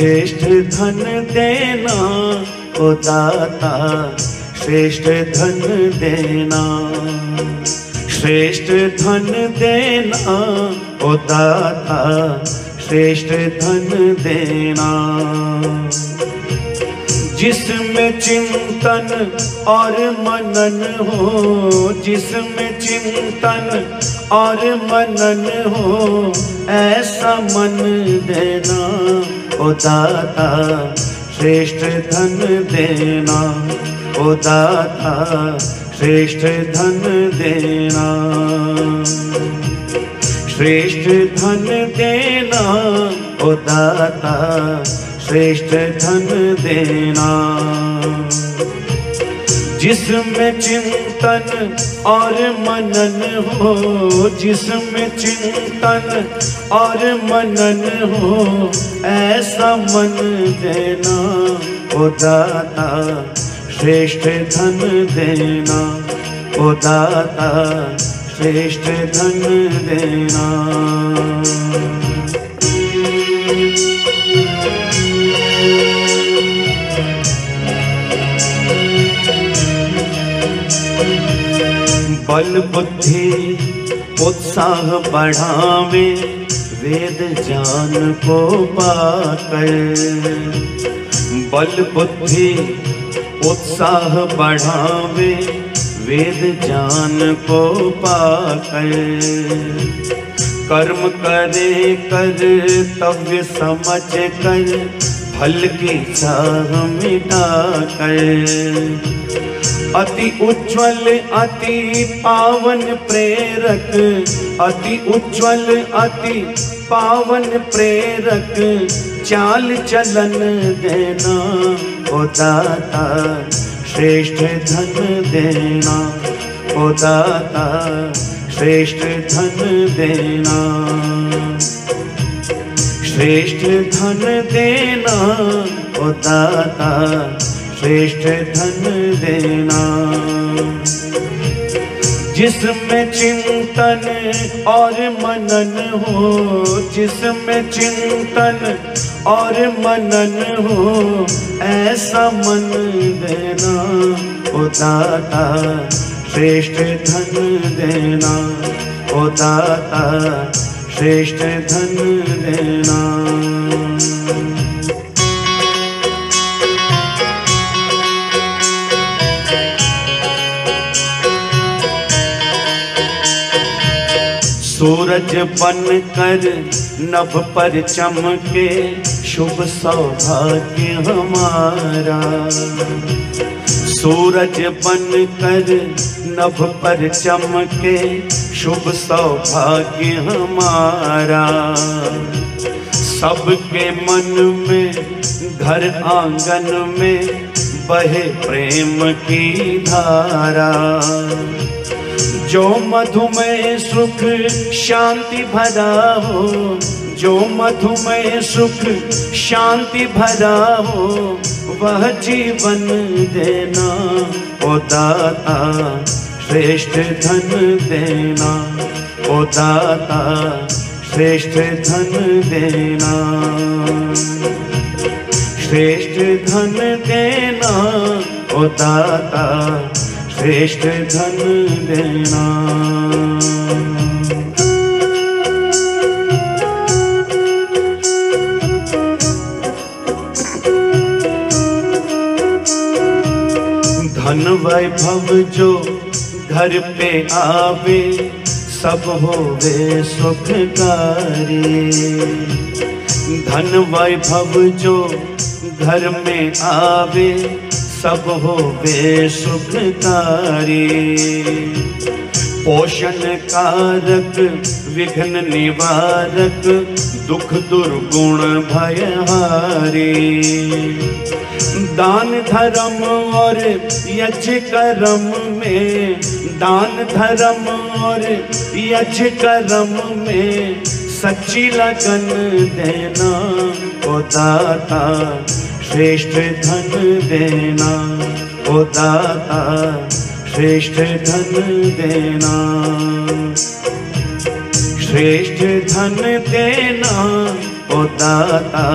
श्रेष्ठ धन देना ओ दाता, श्रेष्ठ धन देना, श्रेष्ठ धन देना ओ दाता, श्रेष्ठ धन देना। जिसमें चिंतन और मनन हो, जिसमें चिंतन और मनन हो, ऐसा मन देना ओ दाता, श्रेष्ठ धन देना ओ दाता, श्रेष्ठ धन देना, श्रेष्ठ धन देना ओ दाता, श्रेष्ठ धन देना। जिसमें चिंतन और मनन हो, जिसमें चिंतन और मनन हो, ऐसा मन देना ओ दाता, श्रेष्ठ धन देना ओ दाता, श्रेष्ठ धन देना। बल बुद्धि उत्साह बढ़ावे, वेद ज्ञान को पाकर। बल बुद्धि उत्साह बढ़ावे, वेद ज्ञान को पाकर। कर्म करे कर्तव्य समझ कर, फल की चाह मिटा कर। अति उज्ज्वल अति पावन प्रेरक, अति उज्ज्वल अति पावन प्रेरक, चाल चलन देना ओ दाता, श्रेष्ठ धन देना ओ दाता, श्रेष्ठ धन देना, श्रेष्ठ धन देना ओ दाता, श्रेष्ठ धन देना। जिसमें चिंतन और मनन हो, जिसमें चिंतन और मनन हो, ऐसा मन देना ओ दाता, श्रेष्ठ धन देना ओ दाता, श्रेष्ठ धन देना। सूरज बन कर नभ पर चमके, शुभ सौभाग्य हमारा। सूरज बन कर नभ पर चमके, शुभ सौभाग्य हमारा। सबके मन में घर आंगन में बहे प्रेम की धारा। जो मधुमय सुख शांति भरा हो, जो मधुमय सुख शांति भरा हो, वह जीवन देना ओ दाता, श्रेष्ठ धन देना ओ दाता, श्रेष्ठ धन देना, श्रेष्ठ धन देना ओ दाता, श्रेष्ठ धन देना। धन वैभव जो घर पे आवे, सब होवे सुखकारी। धन वैभव जो घर में आवे, सब होवे सुखकारी। पोषण कारक विघ्न निवारक, दुख दुर्गुण भयहारी। दान धर्म और यज्ञ कर्म में, दान धर्म और यज्ञ कर्म में सच्ची लगन देना ओ दाता, श्रेष्ठ धन देना ओ दाता, श्रेष्ठ धन देना, श्रेष्ठ धन देना ओ दाता,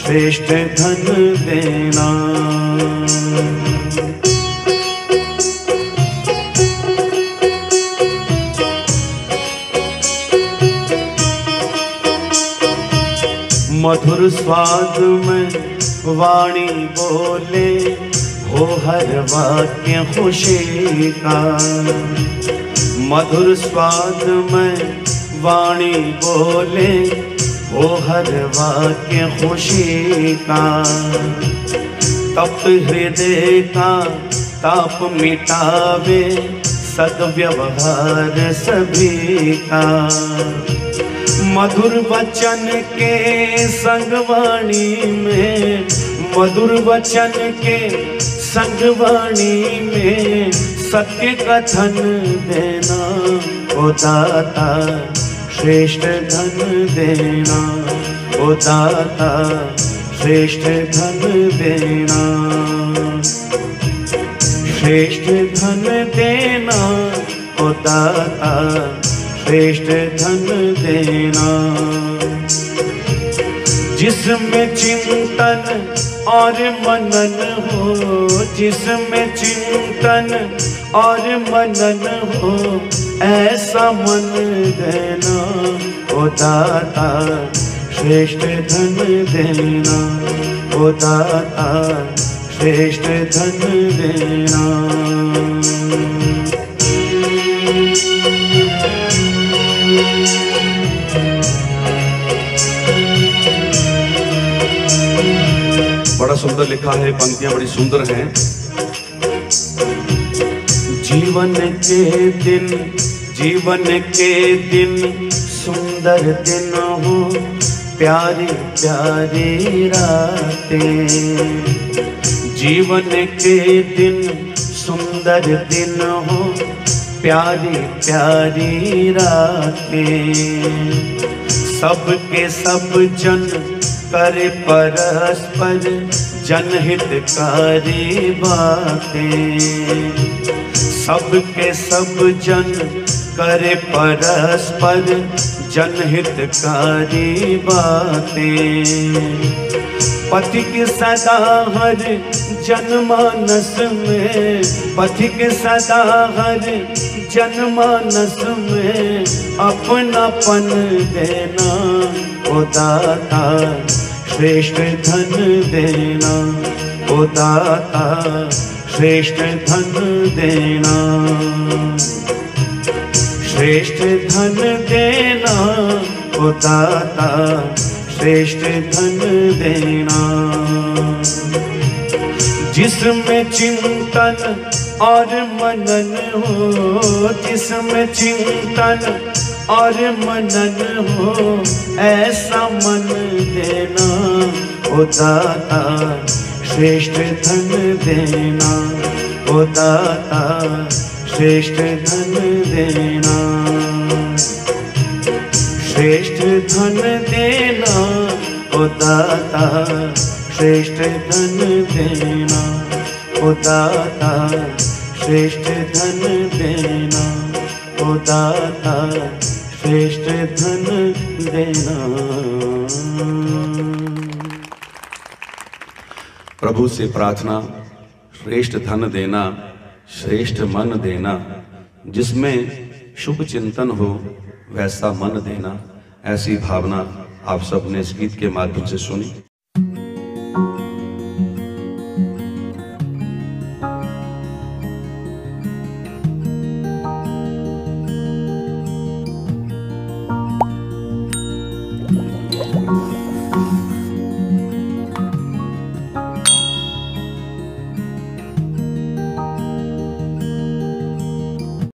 श्रेष्ठ धन देना। मधुर स्वाद में वाणी बोले, हो हर वाक्य खुशी का। मधुर स्वाद में वाणी बोले, हो हर वाक्य खुशी का। तप्त हृदय का ताप मिटावे, सद्व्यवहार सभी का। मधुर वचन के संगवाणी में, मधुर वचन के संगवाणी में, सत्य कथन देना। ओ दाता श्रेष्ठ धन देना, ओ दाता श्रेष्ठ धन देना। श्रेष्ठ धन देना, ओ दाता श्रेष्ठ धन देना। जिसमें चिंतन और मनन हो, जिसमें चिंतन और मनन हो, ऐसा मन देना। ओ दाता श्रेष्ठ धन देना, ओ दाता श्रेष्ठ धन देना। बड़ा सुंदर लिखा है, पंक्तियां बड़ी सुंदर हैं। जीवन के दिन, जीवन के दिन सुंदर दिन हो, प्यारी प्यारी रातें। जीवन के दिन सुंदर दिन हो, प्यारी प्यारी रातें। सबके सब जन करे परस्पर, जनहितकारी बातें। सबके सब जन करे परस्पर, जनहितकारी बातें। पथिक सदा हर जनमानस में, पथिक सदा हर जनमानस में, अपनापन देना। ओ दाता श्रेष्ठ धन देना, ओ दाता श्रेष्ठ धन देना। श्रेष्ठ धन देना, ओ दाता श्रेष्ठ धन देना। जिसमें चिंतन और मनन हो, जिसमें चिंतन और मनन हो, ऐसा मन देना। ओ दाता श्रेष्ठ धन देना, ओ दाता श्रेष्ठ धन देना। श्रेष्ठ धन देना, ओ दाता श्रेष्ठ धन देना, ओ दाता श्रेष्ठ धन देना, ओ दाता श्रेष्ठ धन देना। प्रभु से प्रार्थना, श्रेष्ठ धन देना, श्रेष्ठ मन देना। जिसमें शुभ चिंतन हो, वैसा मन देना। ऐसी भावना आप सबने इस गीत के माध्यम से सुनी।